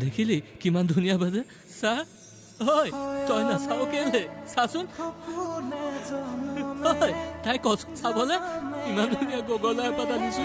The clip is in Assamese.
দেখিলি কিমান ধুনীয়া বাজে চা ঐ তই নাচাও কেলে চাচোন ঐ তাই কচোন চাবলে ইমান ধুনীয়া গগলা এপাত আনিছো